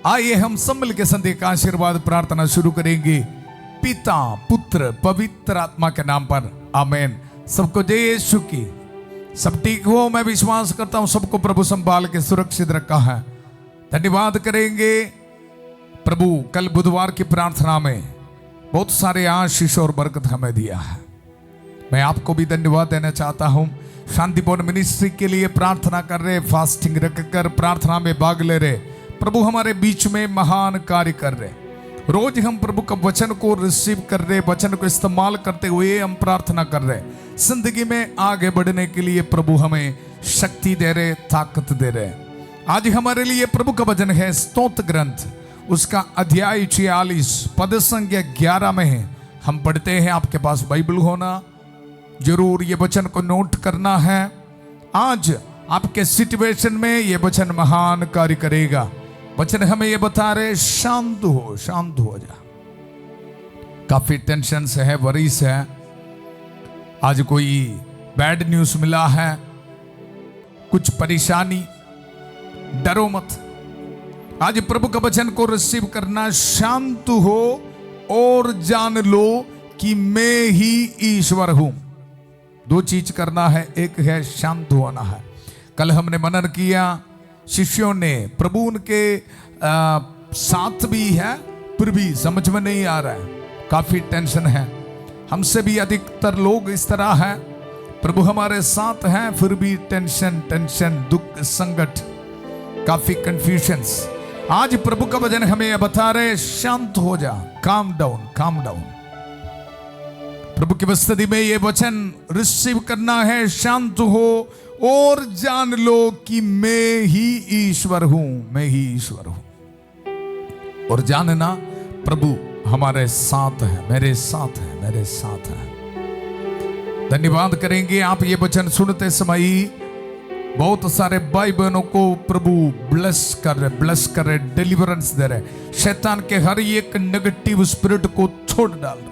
आइए हम सब मिलकर संध्या का आशीर्वाद प्रार्थना शुरू करेंगे पिता पुत्र पवित्र आत्मा के नाम पर आमीन। सबको जय यीशु की। सब ठीक हो, मैं विश्वास करता हूं सबको प्रभु संभाल के सुरक्षित रखा है। धन्यवाद करेंगे प्रभु, कल बुधवार की प्रार्थना में बहुत सारे आशीष और बरकत हमें दिया है। मैं आपको भी धन्यवाद देना चाहता हूं। शांतिपूर्ण मिनिस्ट्री के लिए प्रार्थना कर रहे, फास्टिंग रखकर प्रार्थना में भाग ले रहे, प्रभु हमारे बीच में महान कार्य कर रहे। रोज हम प्रभु का वचन को रिसीव कर रहे, वचन को इस्तेमाल करते हुए हम प्रार्थना कर रहे। जिंदगी में आगे बढ़ने के लिए प्रभु हमें शक्ति दे रहे, ताकत दे रहे। आज हमारे लिए प्रभु का वचन है स्तोत्र ग्रंथ, उसका अध्याय 46 पद संख्या 11 में है। हम पढ़ते हैं। आपके पास बाइबल होना जरूर, ये वचन को नोट करना है। आज आपके सिचुएशन में ये वचन महान कार्य करेगा। वचन हमें ये बता रहे, शांत हो, शांत हो जा। काफी टेंशन से है, वरीस है। आज कोई बैड न्यूज मिला है, कुछ परेशानी, डरो मत। आज प्रभु का वचन को रिसीव करना, शांत हो और जान लो कि मैं ही ईश्वर हूं। दो चीज करना है, एक है शांत होना है। कल हमने मनन किया, शिष्यों ने, प्रभु उनके साथ भी है फिर भी समझ में नहीं आ रहा है, काफी टेंशन है। हमसे भी अधिकतर लोग इस तरह है, प्रभु हमारे साथ हैं फिर भी टेंशन टेंशन, दुख, संकट, काफी कंफ्यूजन्स। आज प्रभु का वचन हमें बता रहे, शांत हो जा, काम डाउन, काम डाउन। प्रभु की उपस्थिति में ये वचन रिसीव करना है, शांत हो और जान लो कि मैं ही ईश्वर हूं, मैं ही ईश्वर हूं। और जानना प्रभु हमारे साथ है, मेरे साथ है, मेरे साथ है। धन्यवाद करेंगे आप ये वचन सुनते समय। बहुत सारे भाई बहनों को प्रभु ब्लेस कर रहे, डिलीवरेंस दे रहे। शैतान के हर एक नेगेटिव स्पिरिट को छोड़ डाल रहा है।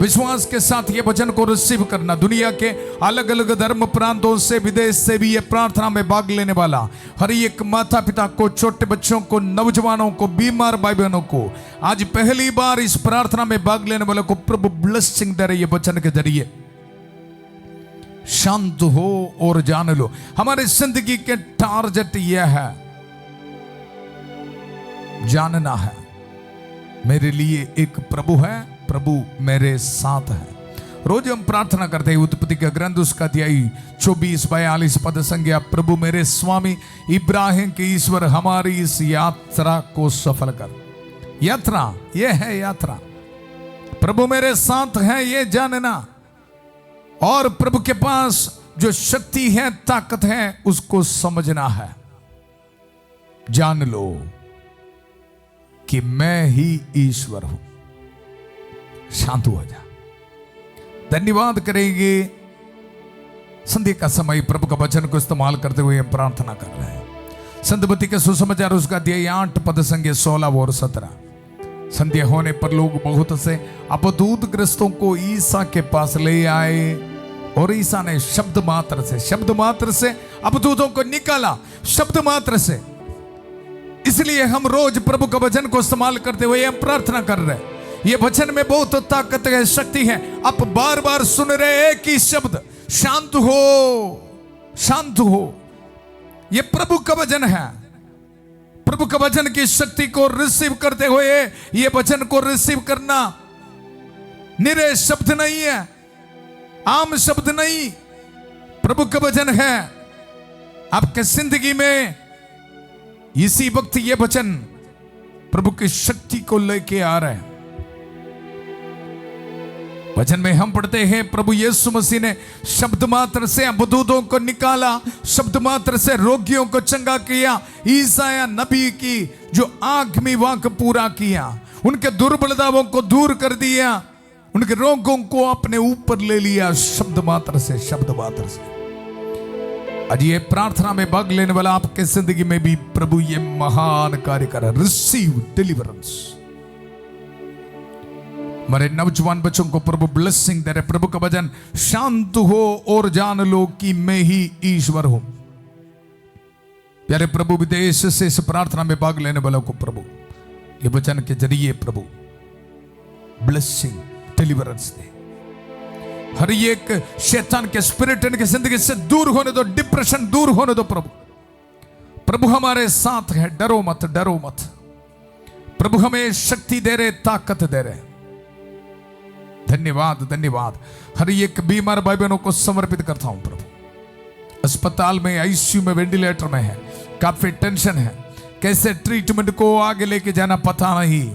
विश्वास के साथ ये वचन को रिसीव करना। दुनिया के अलग अलग धर्म प्रांतों से, विदेश से भी ये प्रार्थना में भाग लेने वाला हर एक माता पिता को, छोटे बच्चों को, नौजवानों को, बीमार भाई बहनों को, आज पहली बार इस प्रार्थना में भाग लेने वालों को प्रभु ब्लेसिंग दे रहे ये वचन के जरिए। शांत हो और जान लो। हमारे जिंदगी के टारगेट यह है, जानना है मेरे लिए एक प्रभु है, प्रभु मेरे साथ है। रोज हम प्रार्थना करते हैं, उत्पत्ति का ग्रंथ उसका अध्याय 24-42 पद संख्या, प्रभु मेरे स्वामी इब्राहिम के ईश्वर हमारी इस यात्रा को सफल कर। यात्रा ये है, यात्रा प्रभु मेरे साथ है, ये जानना। और प्रभु के पास जो शक्ति है, ताकत है, उसको समझना है। जान लो कि मैं ही ईश्वर हूं। शांत हो जा। धन्यवाद करेंगे। संध्या का समय प्रभु का वचन को इस्तेमाल करते हुए हम प्रार्थना कर रहे हैं। संतमती के सुसमाचार उसका अध्याय 8 पद संख्या 16 और 17। संध्या होने पर लोग बहुत से अपदूत ग्रस्तों को ईसा के पास ले आए और ईसा ने शब्द मात्र से अपदूतों को निकाला, शब्द मात्र से। इसलिए हम रोज प्रभु का वचन को इस्तेमाल करते हुए हम प्रार्थना कर रहे हैं। ये वचन में बहुत ताकत है, शक्ति है। आप बार बार सुन रहे हैं कि शब्द, शांत हो, शांत हो। ये प्रभु का वचन है। प्रभु का वचन की शक्ति को रिसीव करते हुए ये वचन को रिसीव करना निरे शब्द नहीं है, आम शब्द नहीं, प्रभु का वचन है। आपके जिंदगी में इसी वक्त ये वचन प्रभु की शक्ति को लेके आ रहा है। वचन में हम पढ़ते हैं, प्रभु यीशु मसीह ने शब्द मात्र से अपदूतों को निकाला, शब्द मात्र से रोगियों को चंगा किया, ईसाया नबी की जो आखिरी वाक्य पूरा किया, उनके दुर्बलताओं को दूर कर दिया, उनके रोगों को अपने ऊपर ले लिया, शब्द मात्र से, शब्द मात्र से। आज ये प्रार्थना में भाग लेने वाला आपके जिंदगी में भी प्रभु ये महान कार्य कर रहा है। Receive deliverance. हमारे नौजवान बच्चों को प्रभु ब्लेसिंग दे रहे। प्रभु का वचन, शांत हो और जान लो कि मैं ही ईश्वर हूं। प्यारे प्रभु, विदेश से इस प्रार्थना में भाग लेने वालों को प्रभु ये वचन के जरिए प्रभु ब्लेसिंग डिलीवरेंस दे। हर एक शैतान के स्पिरिट इनकी जिंदगी से दूर होने दो, डिप्रेशन दूर होने दो प्रभु। प्रभु हमारे साथ है, डरो मत, डरो मत। प्रभु हमें शक्ति दे रहे, ताकत दे रहे। धन्यवाद, धन्यवाद। हर एक बीमार भाई बहनों को समर्पित करता हूं प्रभु। अस्पताल में, आईसीयू में, वेंटिलेटर में है, काफी टेंशन है, कैसे ट्रीटमेंट को आगे लेके जाना पता नहीं,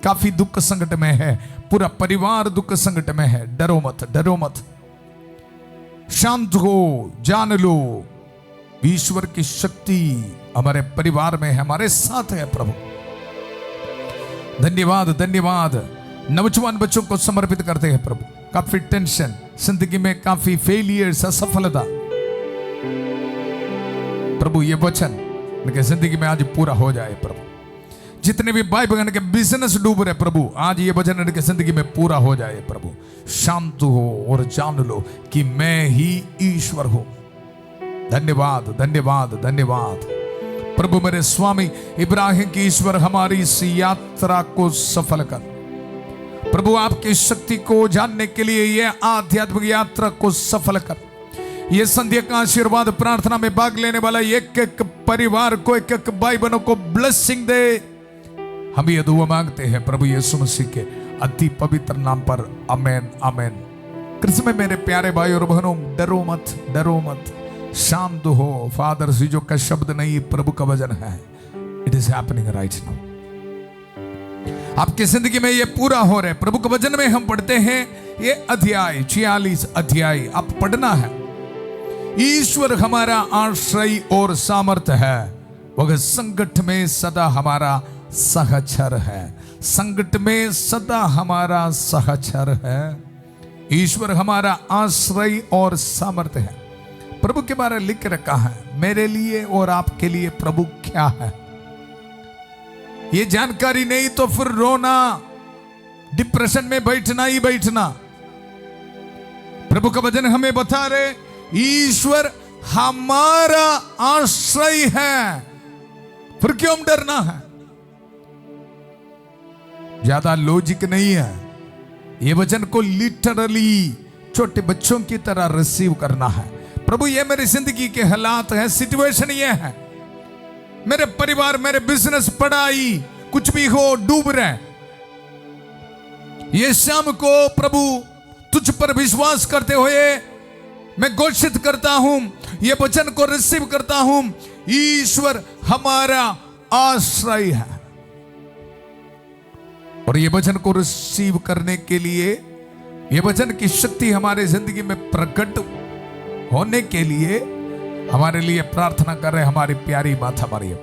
काफी दुख संकट में है, पूरा परिवार दुख संकट में है। डरो मत, डरो मत, शांत हो, जान लो ईश्वर की शक्ति हमारे परिवार में है, हमारे साथ है प्रभु। धन्यवाद, धन्यवाद। नौजवान बच्चों को समर्पित करते हैं प्रभु। काफी टेंशन, जिंदगी में काफी फेलियर्स, असफलता, प्रभु ये वचन उनके जिंदगी में आज पूरा हो जाए प्रभु। जितने भी भाई बहन के बिजनेस डूब रहे प्रभु, आज ये वचन उनके जिंदगी में पूरा हो जाए प्रभु। शांत हो और जान लो कि मैं ही ईश्वर हूं। धन्यवाद, धन्यवाद, धन्यवाद प्रभु। मेरे स्वामी इब्राहिम की ईश्वर, हमारी इस यात्रा को सफल कर प्रभु। आपकी शक्ति को जानने के लिए यह आध्यात्मिक यात्रा को सफल कर। ये संध्या का आशीर्वाद प्रार्थना में भाग लेने वाला एक एक परिवार को, एक एक भाई बहनों को ब्लेसिंग दे। हम ये दुआ मांगते हैं प्रभु यीशु मसीह के अति पवित्र नाम पर, आमेन, आमेन। कृष्ण में मेरे प्यारे भाई और बहनों, डरो मत, डरो मत, शांत हो। फादर सीजो का शब्द नहीं, प्रभु का वचन है। It is happening right now. आपकी जिंदगी में ये पूरा हो रहा है। प्रभु के वचन में हम पढ़ते हैं ये अध्याय 46 अध्याय आप पढ़ना है। ईश्वर हमारा आश्रय और सामर्थ्य है, वह संकट में सदा हमारा सहचर है। संकट में सदा हमारा सहचर है। ईश्वर हमारा आश्रय और सामर्थ्य है। प्रभु के बारे में लिख रखा है, मेरे लिए और आपके लिए प्रभु क्या है। ये जानकारी नहीं तो फिर रोना, डिप्रेशन में बैठना ही बैठना। प्रभु का वचन हमें बता रहे, ईश्वर हमारा आश्रय है, फिर क्यों डरना है। ज्यादा लॉजिक नहीं है। ये वचन को लिटरली छोटे बच्चों की तरह रिसीव करना है। प्रभु ये मेरी जिंदगी के हालात है, सिचुएशन ये है, मेरे परिवार, मेरे बिजनेस, पढ़ाई, कुछ भी हो, डूब रहे। ये शाम को प्रभु तुझ पर विश्वास करते हुए मैं घोषित करता हूं, ये वचन को रिसीव करता हूं, ईश्वर हमारा आश्रय है। और ये वचन को रिसीव करने के लिए, ये वचन की शक्ति हमारे जिंदगी में प्रकट होने के लिए हमारे लिए प्रार्थना कर रहे हमारी प्यारी माता मरियम।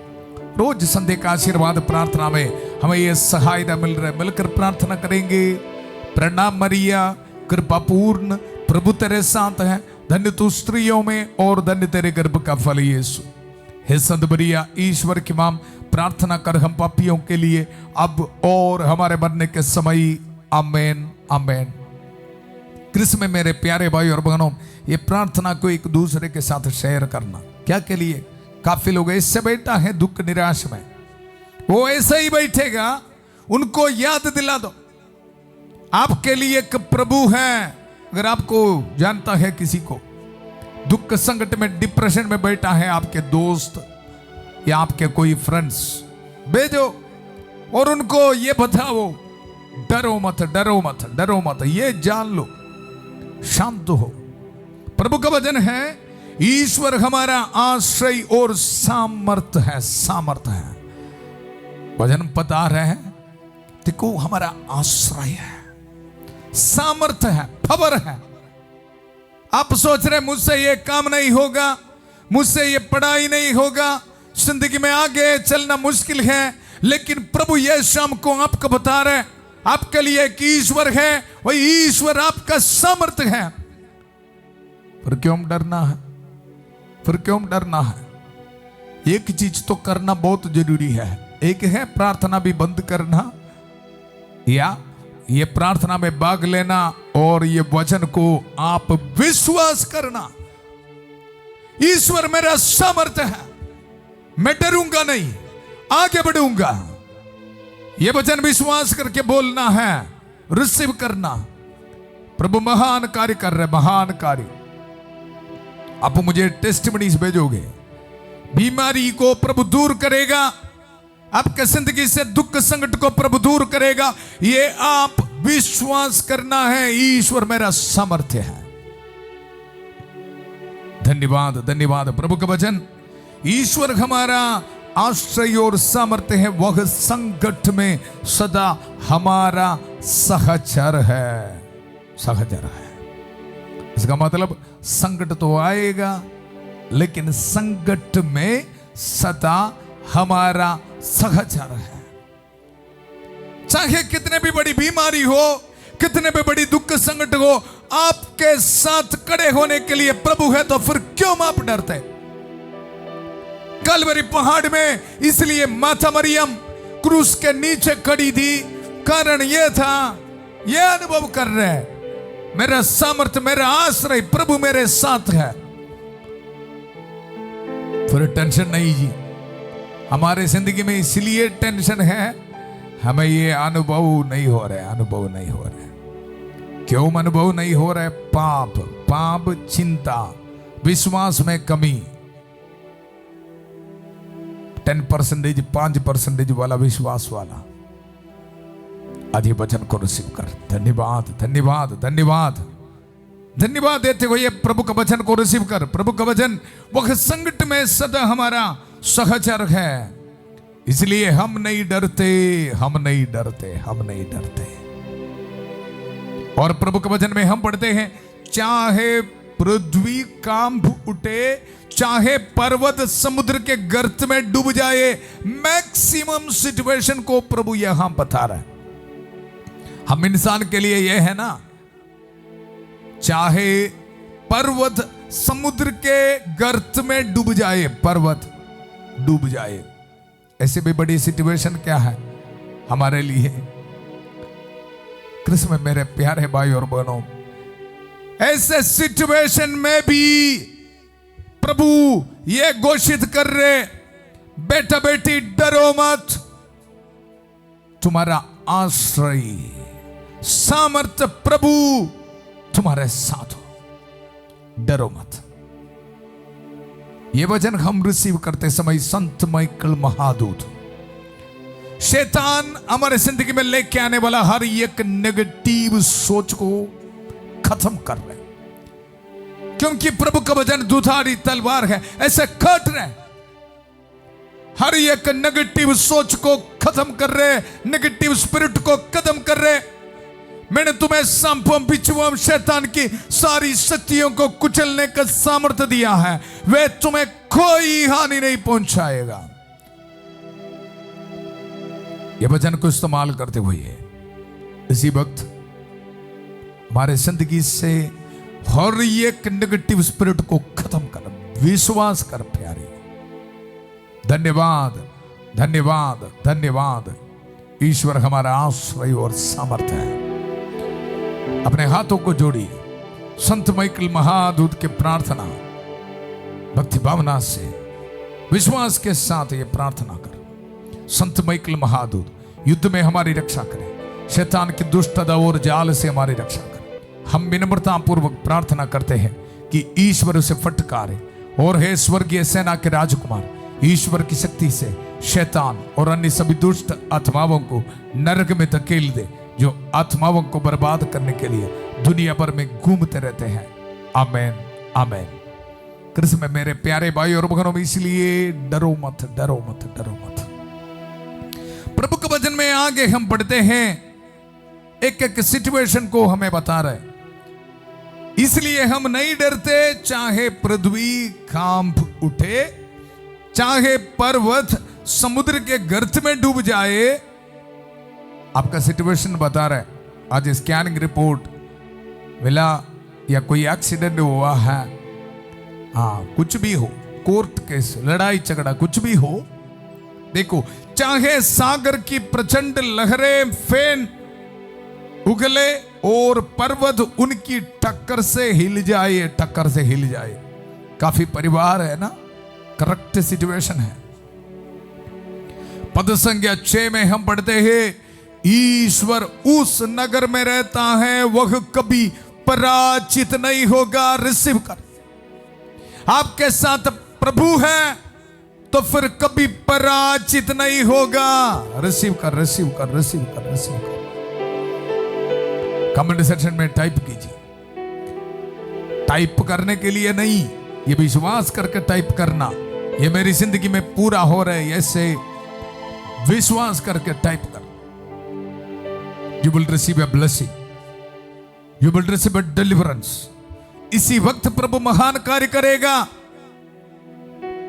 रोज संध्या का आशीर्वाद प्रार्थना में हमें यह सहायता मिल रहा है, मिलकर प्रार्थना करेंगे। प्रणाम मरिया, कृपा पूर्ण, प्रभु तेरे साथ है, धन्य तू स्त्रियों में और धन्य तेरे गर्भ का फल यीशु। हे संत मरिया, ईश्वर की मां, प्रार्थना कर हम पापियों के लिए अब और हमारे मरने के समय। आमेन, आमेन। कृष्ण में मेरे प्यारे भाई और बहनों, ये प्रार्थना को एक दूसरे के साथ शेयर करना। क्या के लिए? काफी लोग ऐसे बैठा है दुख निराश में, वो ऐसे ही बैठेगा, उनको याद दिला दो आपके लिए एक प्रभु है। अगर आपको जानता है किसी को दुख संकट में, डिप्रेशन में बैठा है, आपके दोस्त या आपके कोई फ्रेंड्स, भेजो और उनको ये बताओ, डरो मत, डरो मत, डरो मत, ये जान लो, शांत हो। प्रभु का वचन है, ईश्वर हमारा आश्रय और सामर्थ्य है, सामर्थ्य है। वचन बता रहे हैं, देखो हमारा आश्रय है, सामर्थ्य है, खबर है। आप सोच रहे मुझसे ये काम नहीं होगा, मुझसे ये पढ़ाई नहीं होगा, जिंदगी में आगे चलना मुश्किल है, लेकिन प्रभु ये शाम को आपको बता रहे, आपके लिए एक ईश्वर है, वही ईश्वर आपका सामर्थ्य है। फिर क्यों डरना है? फिर क्यों डरना है? एक चीज तो करना बहुत जरूरी है। एक है प्रार्थना भी बंद करना, या ये प्रार्थना में भाग लेना और ये वचन को आप विश्वास करना। ईश्वर मेरा सामर्थ्य है, मैं डरूंगा नहीं, आगे बढ़ूंगा। यह वचन विश्वास करके बोलना है, रिसीव करना। प्रभु महान कार्य कर रहे, महान कार्य। आप मुझे टेस्टिमनीज भेजोगे, बीमारी को प्रभु दूर करेगा, आपके जिंदगी से दुख संकट को प्रभु दूर करेगा। ये आप विश्वास करना है, ईश्वर मेरा सामर्थ्य है। धन्यवाद, धन्यवाद। प्रभु का वचन, ईश्वर हमारा आश्रय और सामर्थ्य है, वह संकट में सदा हमारा सहचर है। सहचर है, इसका मतलब संकट तो आएगा, लेकिन संकट में सदा हमारा सहचर है। चाहे कितने भी बड़ी बीमारी हो, कितने भी बड़ी दुख संकट हो, आपके साथ खड़े होने के लिए प्रभु है, तो फिर क्यों आप डरते? कलवरी पहाड़ में इसलिए माता मरियम क्रूस के नीचे खड़ी थी, कारण यह था, यह अनुभव कर रहे, मेरा सामर्थ्य, मेरा आश्रय प्रभु मेरे साथ है। फिर टेंशन नहीं जी हमारे जिंदगी में, इसलिए टेंशन है, हमें ये अनुभव नहीं हो रहा है, अनुभव नहीं हो रहा है। क्यों अनुभव नहीं हो रहा है? पाप, पाप, चिंता, विश्वास में कमी। 10%, 5% वाला विश्वास वाला आदि वचन को रिसीव कर। धन्यवाद, धन्यवाद, धन्यवाद, धन्यवाद देते हुए प्रभु का वचन को रिसीव कर। प्रभु का वचन, वह संकट में सदा हमारा सहचर है, इसलिए हम नहीं डरते, हम नहीं डरते, हम नहीं डरते। और प्रभु के वचन में हम पढ़ते हैं, चाहे पृथ्वी कांप उठे, चाहे पर्वत समुद्र के गर्त में डूब जाए, मैक्सिमम सिचुएशन को प्रभु यहां बता रहा है। हम इंसान के लिए यह है ना, चाहे पर्वत समुद्र के गर्त में डूब जाए, पर्वत डूब जाए, ऐसे भी बड़ी सिचुएशन क्या है हमारे लिए? कृष्ण में मेरे प्यारे भाई और बहनों, ऐसे सिचुएशन में भी प्रभु ये घोषित कर रहे, बेटा बेटी डरो मत, तुम्हारा आश्रय सामर्थ्य प्रभु तुम्हारे साथ हो, डरो मत। ये वचन हम रिसीव करते समय संत माइकल महादूत, शैतान हमारे जिंदगी में लेके आने वाला हर एक नेगेटिव सोच को खत्म कर रहे, क्योंकि प्रभु का वचन दुधारी तलवार है, ऐसे काट रहे, हर एक नेगेटिव सोच को खत्म कर रहे, नेगेटिव स्पिरिट को खत्म कर रहे। मैंने तुम्हें सांपों बिच्छुओं शैतान की सारी शक्तियों को कुचलने का सामर्थ्य दिया है, वे तुम्हें कोई हानि नहीं पहुंचाएगा। यह वचन को इस्तेमाल करते हुए इसी वक्त हमारे जिंदगी से हर एक नेगेटिव स्पिरिट को खत्म कर, विश्वास कर प्यारे। धन्यवाद, धन्यवाद, धन्यवाद। ईश्वर हमारा आश्रय और सामर्थ्य है। अपने हाथों को जोड़िए, संत माइकल महादूत के प्रार्थना भक्ति भावना से विश्वास के साथ ये प्रार्थना कर। संत माइकल महादूत युद्ध में हमारी रक्षा करें, शैतान की दुष्टता और जाल से हमारी रक्षा करें। हम विनम्रता पूर्वक प्रार्थना करते हैं कि ईश्वर उसे फटकारे, और हे स्वर्गीय सेना के राजकुमार, ईश्वर की शक्ति से शैतान और अन्य सभी दुष्ट आत्माओं को नरक में धकेल दे, जो आत्माओं को बर्बाद करने के लिए दुनिया भर में घूमते रहते हैं। आमेन, आमेन। कृष्ण में मेरे प्यारे भाई और बहनों, इसलिए डरो मत, डरो मत, डरो मत। प्रभु के वचन में आगे हम पढ़ते हैं, एक एक सिचुएशन को हमें बता रहे, इसलिए हम नहीं डरते, चाहे पृथ्वी कांप उठे, चाहे पर्वत समुद्र के गर्त में डूब जाए। आपका सिचुएशन बता रहे, आज स्कैनिंग रिपोर्ट मिला या कोई एक्सीडेंट हुआ है, हाँ कुछ भी हो, कोर्ट केस, लड़ाई झगड़ा, कुछ भी हो, देखो, चाहे सागर की प्रचंड लहरें फेन उगले और पर्वत उनकी टक्कर से हिल जाए, टक्कर से हिल जाए। काफी परिवार है ना, करेक्ट सिचुएशन है, पद संख्या 6 में हम पढ़ते हैं, ईश्वर उस नगर में रहता है, वह कभी पराजित नहीं होगा। रिसीव कर, आपके साथ प्रभु है तो फिर कभी पराजित नहीं होगा। रिसीव कर, रिसीव कर, रिसीव कर, रिसीव कर। कमेंट सेक्शन में टाइप कीजिए। टाइप करने के लिए नहीं, ये विश्वास करके टाइप करना, ये मेरी जिंदगी में पूरा हो रहा है, ऐसे विश्वास करके टाइप कर। You will receive a blessing, you will receive A deliverance. इसी वक्त प्रभु महान कार्य करेगा।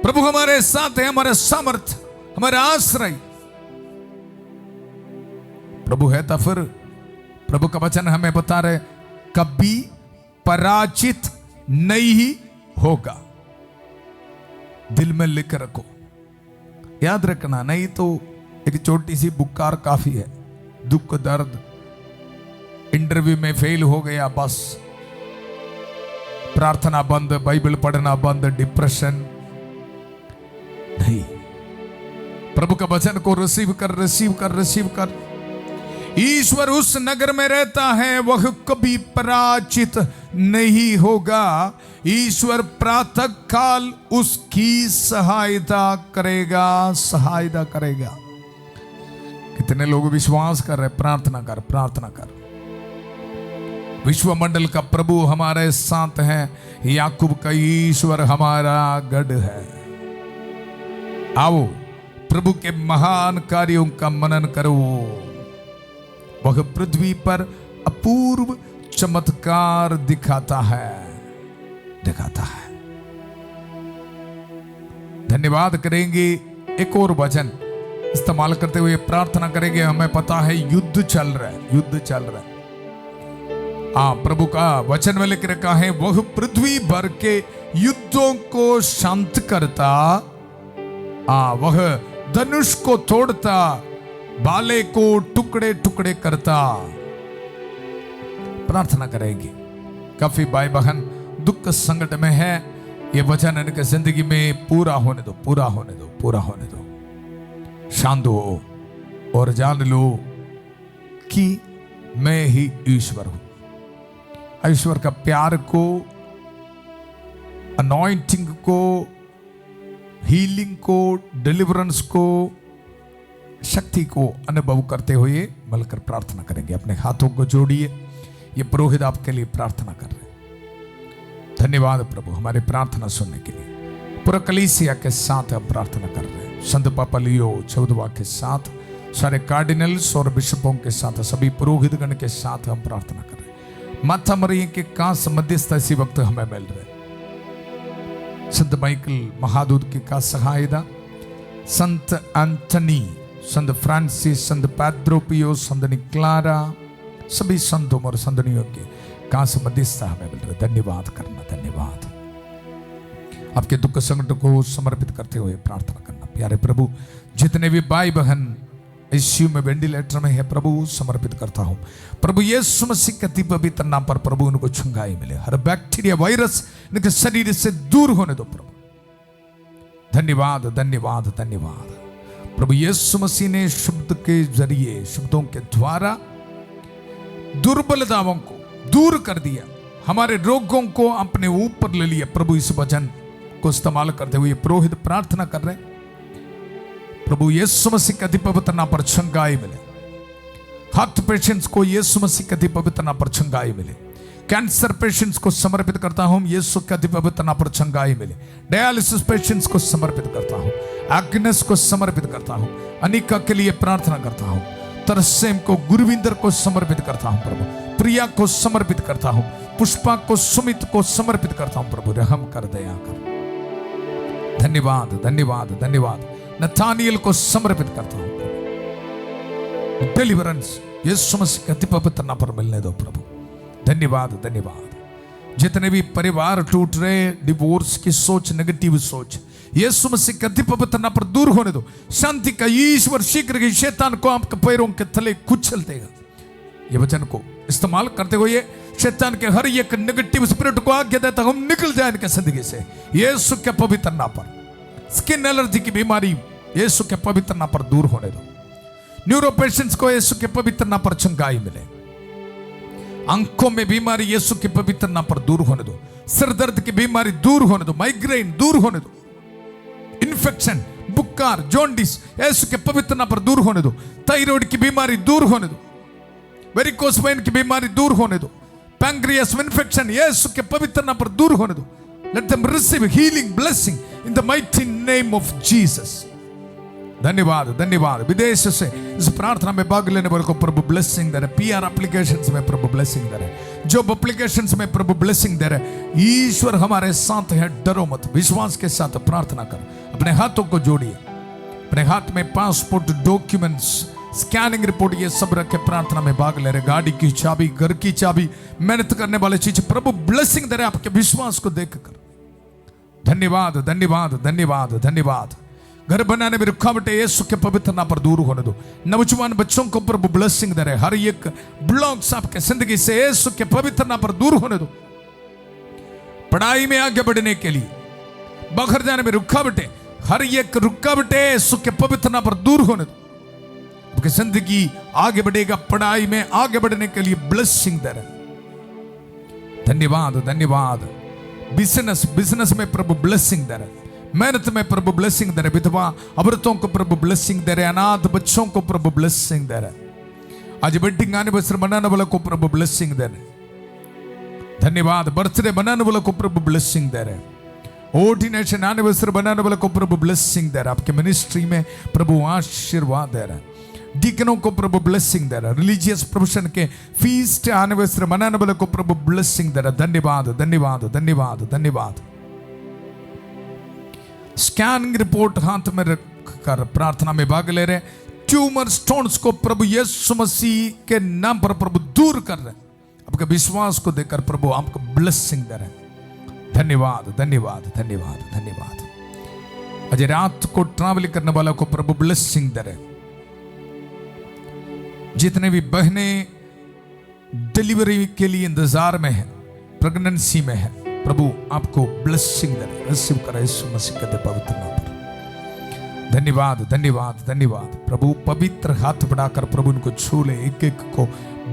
प्रभु हमारे साथ है, हमारे सामर्थ, हमारे आश्रय प्रभु है। तो फिर प्रभु का वचन हमें बता रहे, कभी पराजित नहीं होगा। दिल में लिख रखो, याद रखना, नहीं तो एक छोटी सी बुकार काफी है। दुख दर्द, इंटरव्यू में फेल हो गया, बस प्रार्थना बंद, बाइबल पढ़ना बंद, डिप्रेशन नहीं। प्रभु का वचन को रिसीव कर, रिसीव कर, रिसीव कर। ईश्वर उस नगर में रहता है, वह कभी पराजित नहीं होगा। ईश्वर प्रातः काल उसकी सहायता करेगा, सहायता करेगा। कितने लोग विश्वास कर रहे? प्रार्थना कर, प्रार्थना कर। विश्वमंडल का प्रभु हमारे साथ है, याकूब का ईश्वर हमारा गढ़ है। आओ प्रभु के महान कार्यों का मनन करो। वह पृथ्वी पर अपूर्व चमत्कार दिखाता है, दिखाता है। धन्यवाद करेंगे। एक और वचन इस्तेमाल करते हुए प्रार्थना करेंगे। हमें पता है युद्ध चल रहा है, युद्ध चल रहा है। प्रभु का वचन में लिख रखा है, वह पृथ्वी भर के युद्धों को शांत करता, वह धनुष को तोड़ता, बाले को टुकड़े टुकड़े करता। प्रार्थना करेंगे। काफी भाई बहन दुख संकट में है, ये वचन इनके जिंदगी में पूरा होने दो, पूरा होने दो, पूरा होने दो। शांत हो और जान लो कि मैं ही ईश्वर हूं। ईश्वर का प्यार को, अनॉइंटिंग को, हीलिंग को, डिलीवरेंस को, शक्ति को अनुभव करते हुए मिलकर प्रार्थना करेंगे। अपने हाथों को जोड़िए। ये पुरोहित आपके लिए प्रार्थना कर रहे हैं। धन्यवाद प्रभु हमारी प्रार्थना सुनने के लिए। पूरा कलीसिया के साथ हम प्रार्थना कर रहे हैं। संत पापा लियो चौदवा के साथ, सारे कार्डिनल्स और बिशपों के साथ, सभी पुरोहितगण के साथ हम प्रार्थना कर रहे हैं। माता मरियम के कांस मध्यस्थ इसी वक्त हमें मिल रहे हैं। संत माइकल महादूत की का सहायता, संत एंथनी, संत फ्रांसिस, संत पैद्रो पियो, संत निक्लारा, सभी संतों और संतनियों के कांस मध्यस्थ हमें मिल रहे। धन्यवाद करना, धन्यवाद। आपके दुख संकट को समर्पित करते हुए प्रार्थना करना। प्यारे प्रभु, जितने भी भाई बहन आईसीयू में, वेंटिलेटर में है, प्रभु समर्पित करता हूं। प्रभु यीशु मसीह के अति पवित्र नाम पर प्रभु उनको छुंगाई मिले। हर बैक्टीरिया, वायरस इनके शरीर से दूर होने दो प्रभु। धन्यवाद, धन्यवाद, धन्यवाद। प्रभु यीशु मसीह ने शब्द के जरिए, शब्दों के द्वारा दुर्बलताओं को दूर कर दिया, हमारे रोगों को अपने ऊपर ले लिया। प्रभु इस वचन को इस्तेमाल करते हुए पुरोहित प्रार्थना कर रहे। प्रभु यीशु मसीह के अति पवित्र नाम पर छंगाई मिले। हार्ट पेशेंट्स को यीशु मसीह के अति पवित्र नाम पर छंगाई मिले। कैंसर पेशेंट्स को समर्पित करता हूं, यीशु के अति पवित्र नाम पर छंगाई मिले। डायलिसिस पेशेंट्स को समर्पित करता हूं, एग्नेस को समर्पित करता हूं, अनिका के लिए प्रार्थना करता हूं, तरसेम को, गुरविंदर को समर्पित करता हूं प्रभु, प्रिया को समर्पित करता हूं, पुष्पा को, सुमित को समर्पित करता हूं प्रभु। रहम कर, दया कर। धन्यवाद, धन्यवाद, धन्यवाद। नथानियल को समर्पित करता हूं प्रभु। डिलीवरेंस यीशु मसीह के अति पवित्र नाम पर मिलने दो प्रभु। धन्यवाद, धन्यवाद। जितने भी परिवार टूट रहे, डिवोर्स की सोच, नेगेटिव सोच, यीशु मसीह के अति पवित्र नाम पर दूर होने दो। शांति का ईश्वर शीघ्र ही शैतान को आपके पैरों के तले कुचल देगा। ये वचन को इस्तेमाल करते हुए शैतान के हर एक नेगेटिव स्पिरिट को आज्ञा देता हूं, निकल जाए इनके जिंदगी से यीशु के पवित्र नाम पर। स्किन एलर्जी की बीमारी यीशु के पवित्र नाम पर दूर होने दो। न्यूरो पेशेंट्स को यीशु के पवित्र नाम पर चंगाई मिले। आंखों में बीमारी यीशु के पवित्र नाम पर दूर होने दो। सिर दर्द की बीमारी दूर होने दो। माइग्रेन दूर होने दो। इन्फेक्शन, बुखार, जॉन्डिस यीशु के पवित्र नाम पर दूर होने दो। थायराइड की बीमारी दूर होने दो। वेरिकोस वेन की बीमारी दूर होने दो। पैंक्रियास में इन्फेक्शन यीशु के पवित्र नाम पर दूर होने दो। Let them receive healing blessing in the mighty name of Jesus. धन्यवाद, धन्यवाद। विदेश से इस प्रार्थना में भाग लेने वालों को प्रभु ब्लेसिंग दे रहे। पीआर एप्लीकेशंस में प्रभु ब्लेसिंग दे रहे। जॉब एप्लीकेशंस में प्रभु ब्लेसिंग दे रहे। ईश्वर हमारे साथ है, डरो मत। विश्वास के साथ प्रार्थना कर। अपने हाथों को जोड़िए। अपने हाथ में पासपोर्ट, डॉक्यूमेंट्स, स्कैनिंग रिपोर्ट ये सब रख के प्रार्थना में भाग ले रहे। गाड़ी की चाबी, घर की चाबी, मेहनत करने वाले चीज प्रभु ब्लेसिंग दे रहे आपके विश्वास को देखकर। धन्यवाद, धन्यवाद, धन्यवाद, धन्यवाद। घर बनाने में रुकावटें यीशु के पवित्र नाम पर दूर होने दो। नौजवान बच्चों को प्रभु ब्लेसिंग दे रहे। हर एक ब्लॉक्स आपके जिंदगी से यीशु के पवित्र नाम पर दूर होने दो। पढ़ाई में आगे बढ़ने के लिए, बाहर जाने में रुकावटें, हर एक रुकावटें यीशु के पवित्र नाम पर दूर होने दो। आपकी जिंदगी आगे बढ़ेगा। पढ़ाई में आगे बढ़ने के लिए ब्लेसिंग दे रहे। धन्यवाद, धन्यवाद। बिजनेस में प्रभु ब्लेसिंग दे रहे। मेहनत में प्रभु ब्लेसिंग दे रहे। विधवा औरतों को प्रभु ब्लेसिंग दे रहे। अनाथ बच्चों को प्रभु ब्लेसिंग दे रहे। आज वेडिंग एनिवर्सरी मनाने वालों को प्रभु ब्लेसिंग दे रहे। धन्यवाद। बर्थडे मनाने वालों को प्रभु ब्लेसिंग दे रहे। ऑर्डिनेशन एनिवर्सरी बनाने वालों को प्रभु ब्लेसिंग दे रहे। आपके मिनिस्ट्री में प्रभु आशीर्वाद दे रहे। डीकनों को प्रभु ब्लेसिंग दे रहा। रिलीजियस प्रोफेशन के फीस्ट एनिवर्सरी मनाने वालों को प्रभु ब्लेसिंग दे रहा। धन्यवाद, धन्यवाद, धन्यवाद, धन्यवाद। स्कैनिंग रिपोर्ट हाथ में रखकर प्रार्थना में भाग ले रहे। ट्यूमर स्टोन्स को प्रभु यीशु मसीह के नाम पर प्रभु दूर कर रहे। आपके विश्वास को देखकर प्रभु आपको ब्लेसिंग दे रहे। धन्यवाद, धन्यवाद, धन्यवाद, धन्यवाद। आज रात को ट्रैवल करने वालों को प्रभु ब्लेसिंग दे रहे। जितने भी बहनें डिलीवरी के लिए इंतजार में है, प्रेगनेंसी में है, प्रभु आपको ब्लेसिंग दे। रिसीव करें यीशु मसीह के पवित्र नाम पर। धन्यवाद, धन्यवाद, धन्यवाद। प्रभु पवित्र हाथ बढ़ाकर प्रभु उनको छू ले। एक एक को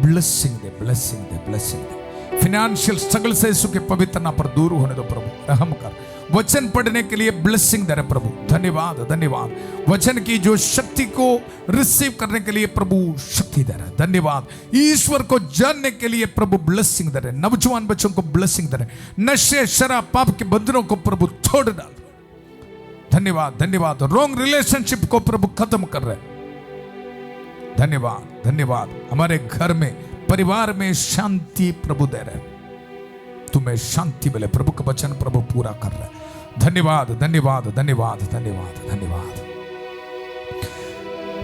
ब्लेसिंग दे, ब्लेसिंग दे, ब्लेसिंग दे। फिनेंशियल स्ट्रगल से यीशु के पवित्र नाम पर दूर होने दो प्रभु। रहम कर। वचन पढ़ने के लिए ब्लेसिंग दे रहे प्रभु। धन्यवाद, धन्यवाद। वचन की जो शक्ति को रिसीव करने के लिए प्रभु शक्ति दे रहे। धन्यवाद। ईश्वर को जानने के लिए प्रभु ब्लेसिंग दे रहे। नौजवान बच्चों को ब्लेसिंग दे रहे। नशे, शराब, पाप के बंधनों को प्रभु तोड़ डाल। धन्यवाद, धन्यवाद। रॉन्ग रिलेशनशिप को प्रभु खत्म कर रहे। धन्यवाद, धन्यवाद। हमारे घर में, परिवार में शांति प्रभु दे रहे। तुम्हें शांति मिले। प्रभु का वचन प्रभु पूरा कर रहे। धन्यवाद, धन्यवाद, धन्यवाद, धन्यवाद, धन्यवाद।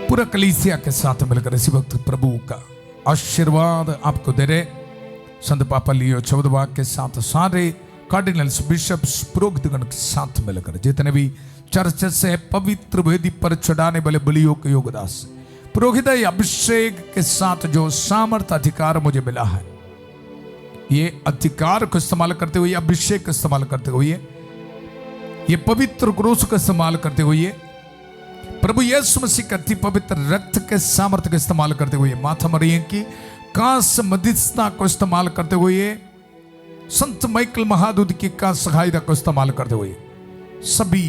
पूरा कलीसिया के साथ मिलकर इसी वक्त प्रभु का आशीर्वाद आपको दे रहे। संत पापा लियो चौदवा के साथ सारे कार्डिनल्स, बिशप्स, पुरोहितगण के साथ मिलकर जितने भी चर्च से पवित्र वेदी पर चढ़ाने वाले बलियों के योगदास, पुरोहित अभिषेक के साथ जो सामर्थ्य अधिकार मुझे मिला है, ये अधिकार को इस्तेमाल करते हुए, अभिषेक को इस्तेमाल करते हुए, ये पवित्र क्रूस को इस्तेमाल करते हुए, प्रभु यीशु मसीह का अति पवित्र रक्त के सामर्थ्य का इस्तेमाल करते हुए, माथा मरियम की कांस्य मध्यस्थता को इस्तेमाल करते हुए, संत माइकल महादूत की कांस्य सहायता को इस्तेमाल करते हुए, सभी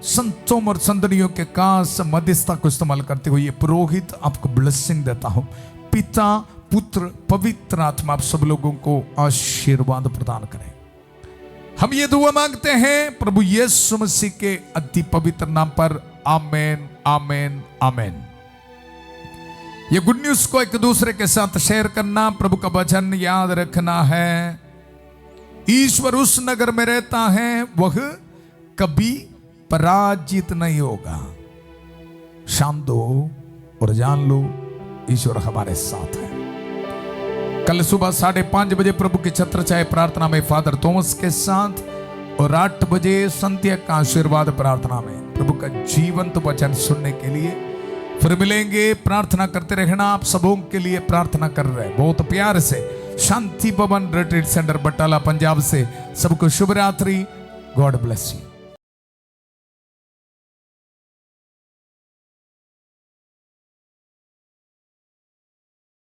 संतों और संतनियों के कांस्य मध्यस्थता को इस्तेमाल करते हुए पुरोहित आपको ब्लेसिंग देता हूं। पिता, पुत्र, पवित्र आत्मा आप सब लोगों को आशीर्वाद प्रदान करें। हम ये दुआ मांगते हैं प्रभु यीशु मसीह के अति पवित्र नाम पर। आमेन, आमेन, आमेन। ये गुड न्यूज को एक दूसरे के साथ शेयर करना, प्रभु का वचन याद रखना है। ईश्वर उस नगर में रहता है, वह कभी पराजित नहीं होगा। शांत दो और जान लो ईश्वर हमारे साथ है। कल सुबह 5:30 बजे प्रभु की छत्र छाया प्रार्थना में फादर थॉमस के साथ, और 8 बजे संध्या का आशीर्वाद प्रार्थना में प्रभु का जीवंत वचन सुनने के लिए फिर मिलेंगे। प्रार्थना करते रहना। आप सबों के लिए प्रार्थना कर रहे हैं बहुत प्यार से। शांति भवन रिट्रीट सेंटर बटाला पंजाब से सबको शुभ रात्रि। God bless you.